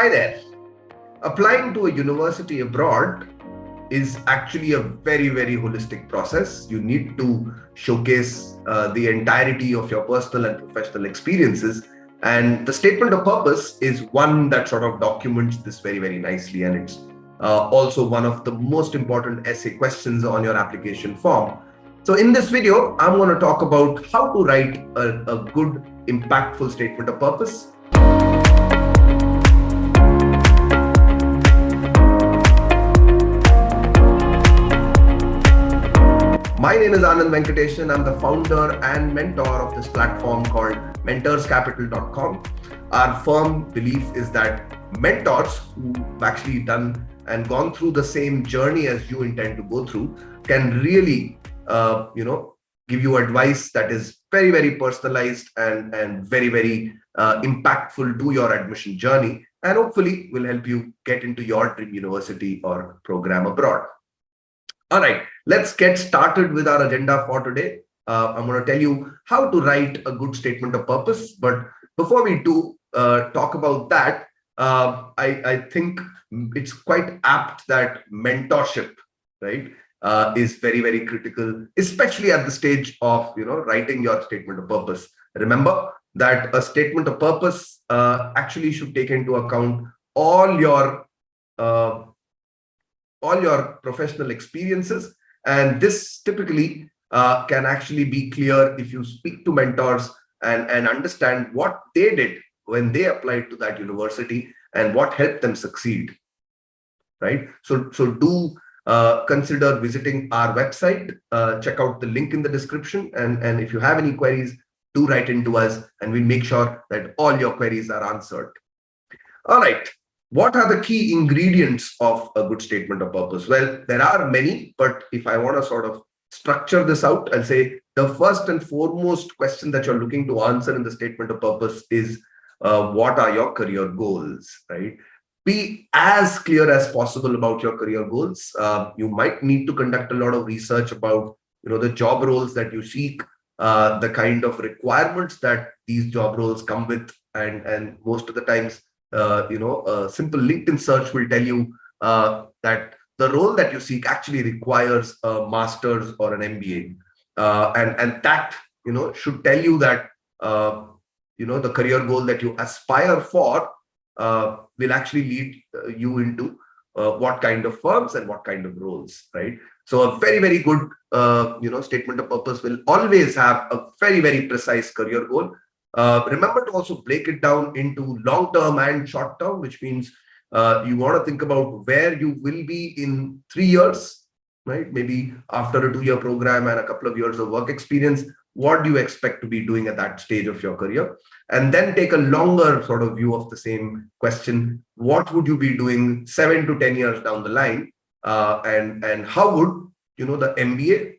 Hi there. Applying to a university abroad is actually a very holistic process. You need to showcase the entirety of your personal and professional experiences. And the statement of purpose is one that sort of documents this very nicely. And it's also one of the most important essay questions on your application form. So in this video, I'm going to talk about how to write a good, impactful statement of purpose. My name is Anand Venkatesan. I'm the founder and mentor of this platform called mentorscapital.com. Our firm belief is that mentors who've actually done and gone through the same journey as you intend to go through can really, give you advice that is very personalized and very impactful to your admission journey, and hopefully will help you get into your dream university or program abroad. All right, let's get started with our agenda for today. I'm going to tell you how to write a good statement of purpose. But before we do talk about that, I think it's quite apt that mentorship, right, is very critical, especially at the stage of writing your statement of purpose. Remember that a statement of purpose actually should take into account all your professional experiences, and this typically can actually be clear if you speak to mentors and understand what they did when they applied to that university and what helped them succeed, right? So do consider visiting our website. Check out the link in the description, and if you have any queries, do write into us and we'll make sure that all your queries are answered. All right. What are the key ingredients of a good statement of purpose? Well, there are many, but if I want to sort of structure this out, I'll say the first and foremost question that you're looking to answer in the statement of purpose is what are your career goals, right? Be as clear as possible about your career goals. You might need to conduct a lot of research about the job roles that you seek, the kind of requirements that these job roles come with, and most of the times a simple LinkedIn search will tell you that the role that you seek actually requires a master's or an MBA, and that should tell you that the career goal that you aspire for will actually lead you into what kind of firms and what kind of roles, right? So a very good statement of purpose will always have a very precise career goal. Remember to also break it down into long-term and short-term, which means you want to think about where you will be in 3 years, right? Maybe after a 2-year program and a couple of years of work experience, what do you expect to be doing at that stage of your career? And then take a longer sort of view of the same question. What would you be doing 7 to 10 years down the line? And how would the MBA,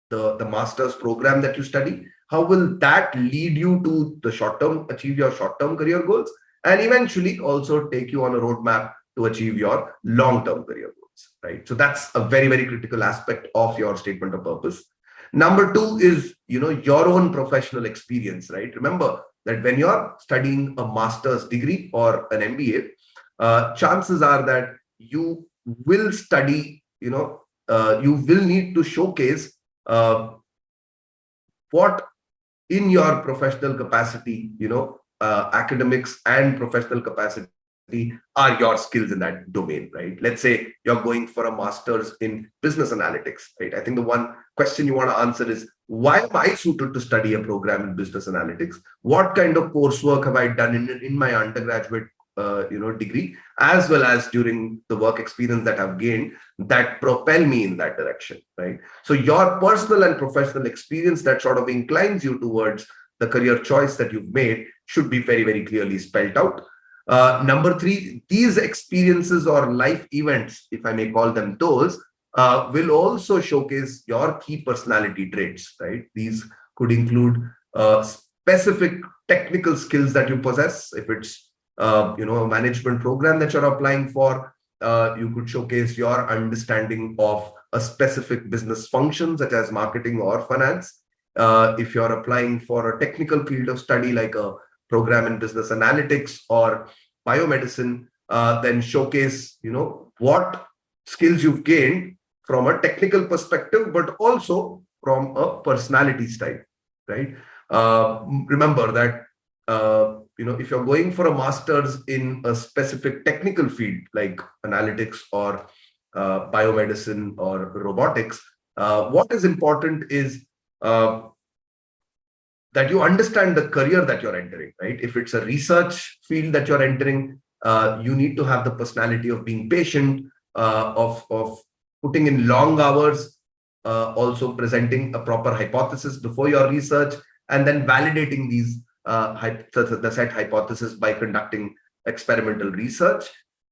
the master's program that you study, how will that lead you to the achieve your short-term career goals, and eventually also take you on a roadmap to achieve your long-term career goals, right? So that's a very critical aspect of your statement of purpose. Number 2 is, your own professional experience, right? Remember that when you're studying a master's degree or an MBA, chances are that you will study, you will need to showcase what in your professional capacity, academics and professional capacity are your skills in that domain, right? Let's say you're going for a master's in business analytics, right? I think the one question you want to answer is, why am I suited to study a program in business analytics? What kind of coursework have I done in my undergraduate degree, as well as during the work experience that I've gained, that propel me in that direction, right? So your personal and professional experience that sort of inclines you towards the career choice that you've made should be very clearly spelled out. Number 3, these experiences or life events, if I may call them those, will also showcase your key personality traits, right? These could include specific technical skills that you possess. If it's a management program that you're applying for, you could showcase your understanding of a specific business function such as marketing or finance. If you're applying for a technical field of study like a program in business analytics or biomedicine, then showcase, what skills you've gained from a technical perspective, but also from a personality style, right? Remember that, if you're going for a master's in a specific technical field like analytics or biomedicine or robotics, what is important is that you understand the career that you're entering, right? If it's a research field that you're entering, you need to have the personality of being patient, of putting in long hours, also presenting a proper hypothesis before your research, and then validating these the set hypothesis by conducting experimental research.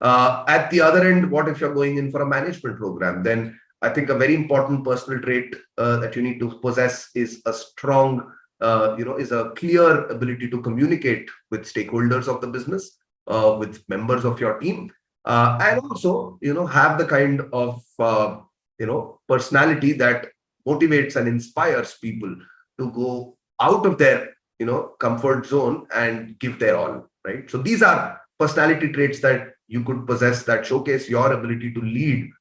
At the other end, what if you're going in for a management program? Then I think a very important personal trait that you need to possess is a strong, is a clear ability to communicate with stakeholders of the business, with members of your team, and also, have the kind of, personality that motivates and inspires people to go out of their, comfort zone and give their all, right? So these are personality traits that you could possess that showcase your ability to lead,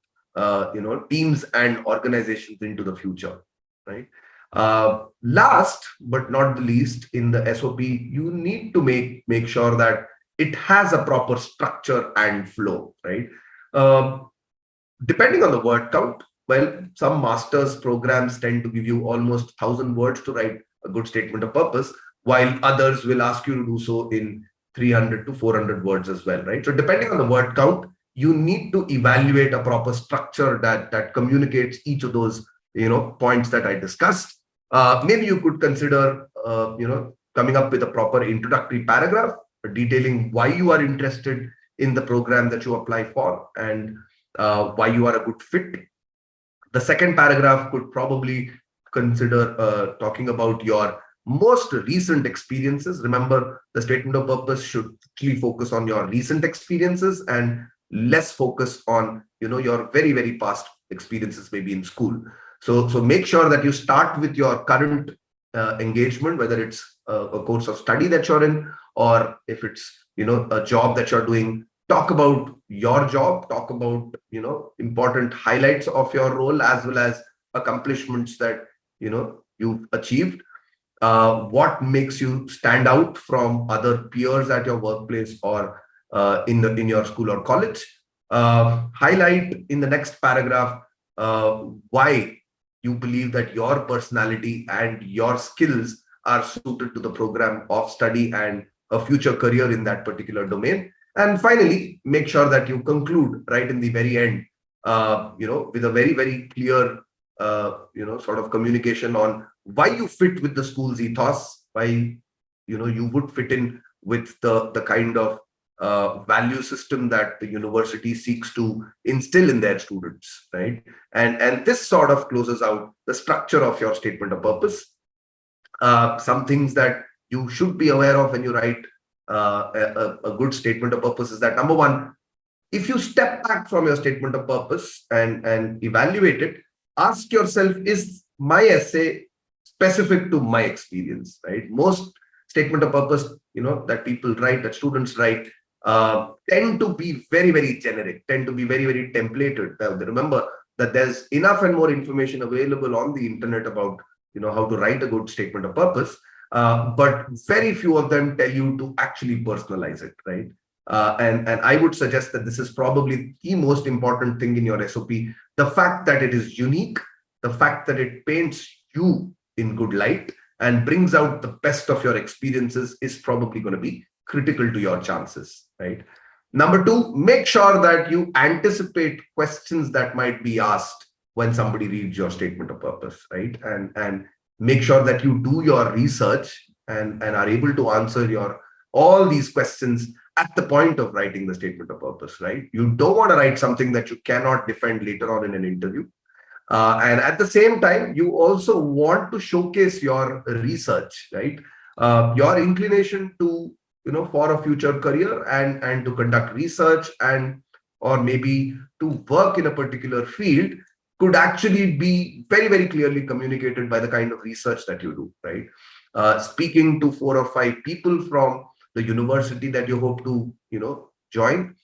teams and organizations into the future, right? Last but not the least, in the SOP, you need to make sure that it has a proper structure and flow, right? Depending on the word count, well, some master's programs tend to give you almost 1,000 words to write a good statement of purpose, while others will ask you to do so in 300 to 400 words as well, right? So depending on the word count, you need to evaluate a proper structure that communicates each of those, points that I discussed. Maybe you could consider, coming up with a proper introductory paragraph detailing why you are interested in the program that you apply for, and why you are a good fit. The second paragraph could probably consider talking about your most recent experiences. Remember, the statement of purpose should actually focus on your recent experiences and less focus on, your very, very past experiences, maybe in school. So make sure that you start with your current engagement, whether it's a course of study that you're in, or if it's, a job that you're doing. Talk about your job, talk about, important highlights of your role, as well as accomplishments that, you've achieved. What makes you stand out from other peers at your workplace or in your school or college. Highlight in the next paragraph why you believe that your personality and your skills are suited to the program of study and a future career in that particular domain. And finally, make sure that you conclude right in the very end, with a very, very clear, sort of communication on why you fit with the school's ethos, why, you would fit in with the kind of value system that the university seeks to instill in their students, right? And this sort of closes out the structure of your statement of purpose. Some things that you should be aware of when you write a good statement of purpose is that, number one, if you step back from your statement of purpose and evaluate it, ask yourself, is my essay specific to my experience, right? Most statement of purpose, that people write, that students write, tend to be very, very generic, tend to be very, very templated. Remember that there's enough and more information available on the internet about, how to write a good statement of purpose. But very few of them tell you to actually personalize it, right? And I would suggest that this is probably the most important thing in your SOP. The fact that it is unique, the fact that it paints you in good light and brings out the best of your experiences is probably going to be critical to your chances, right? Number two, make sure that you anticipate questions that might be asked when somebody reads your statement of purpose, right? And make sure that you do your research and are able to answer all these questions at the point of writing the statement of purpose, right? You don't want to write something that you cannot defend later on in an interview. And at the same time, you also want to showcase your research, right? Your inclination to, for a future career and to conduct research and or maybe to work in a particular field could actually be very, very clearly communicated by the kind of research that you do, right? Speaking to 4 or 5 people from the university that you hope to, join,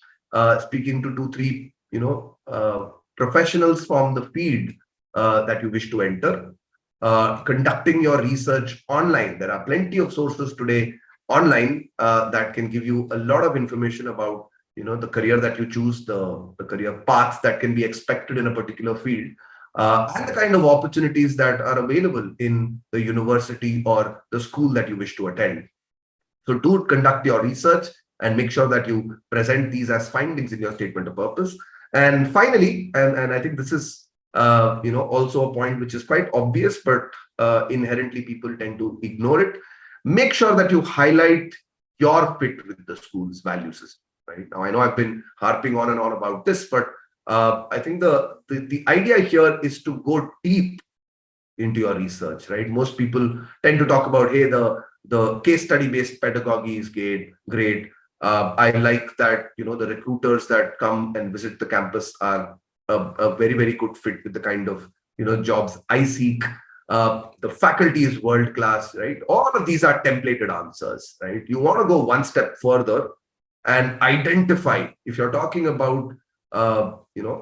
speaking to 2, 3, professionals from the field that you wish to enter, conducting your research online. There are plenty of sources today online that can give you a lot of information about the career that you choose, the career paths that can be expected in a particular field, and the kind of opportunities that are available in the university or the school that you wish to attend. So do conduct your research and make sure that you present these as findings in your statement of purpose. And finally, and I think this is also a point which is quite obvious, but inherently people tend to ignore it. Make sure that you highlight your fit with the school's value system. Right now, I know I've been harping on and on about this, but I think the idea here is to go deep into your research. Right, most people tend to talk about, hey, the case study based pedagogy is great. I like that the recruiters that come and visit the campus are a very, very good fit with the kind of jobs I seek. The faculty is world class, right? All of these are templated answers, right? You want to go one step further and identify, if you're talking about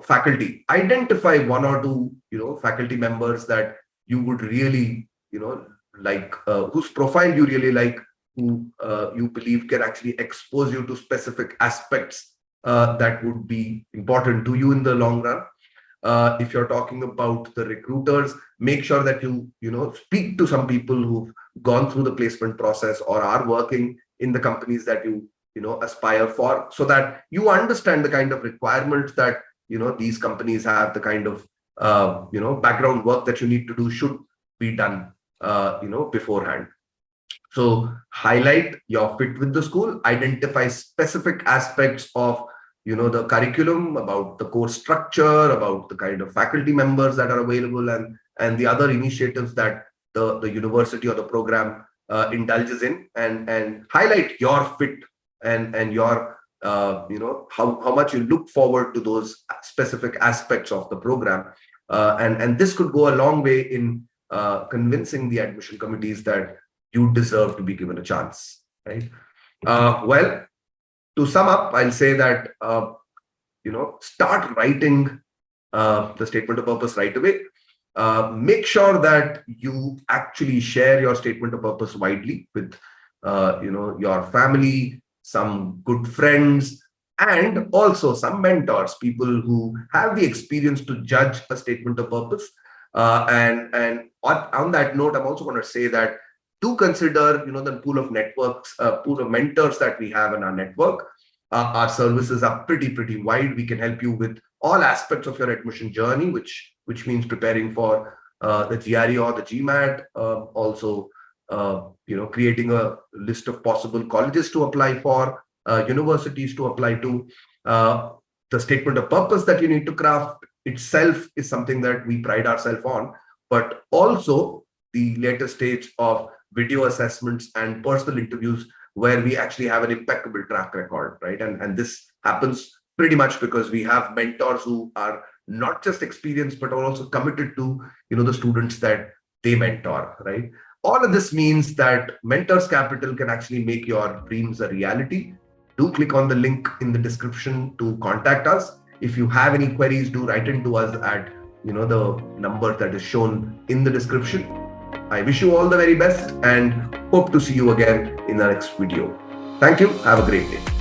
faculty, identify 1 or 2 faculty members that you would really like, whose profile you really like, who you believe can actually expose you to specific aspects that would be important to you in the long run. If you're talking about the recruiters, make sure that you speak to some people who've gone through the placement process or are working in the companies that you aspire for, so that you understand the kind of requirements that these companies have, the kind of background work that you need to do should be done beforehand. So highlight your fit with the school, identify specific aspects of the curriculum, about the course structure, about the kind of faculty members that are available, and the other initiatives that the university or the program indulges in, and highlight your fit and your how much you look forward to those specific aspects of the program, and this could go a long way in convincing the admission committees that you deserve to be given a chance, right? Well, to sum up, I'll say that start writing the statement of purpose right away. Make sure that you actually share your statement of purpose widely with your family, some good friends, and also some mentors, people who have the experience to judge a statement of purpose. And on that note, I'm also going to say that do consider the pool of networks, pool of mentors that we have in our network. Our services are pretty wide. We can help you with all aspects of your admission journey, which means preparing for the GRE or the GMAT, also creating a list of possible colleges to apply for, universities to apply to. The statement of purpose that you need to craft itself is something that we pride ourselves on, but also the later stage of video assessments and personal interviews, where we actually have an impeccable track record, right? And this happens pretty much because we have mentors who are not just experienced, but are also committed to the students that they mentor, right? All of this means that Mentors Capital can actually make your dreams a reality. Do click on the link in the description to contact us. If you have any queries, do write into us at the number that is shown in the description. I wish you all the very best and hope to see you again in the next video. Thank you. Have a great day.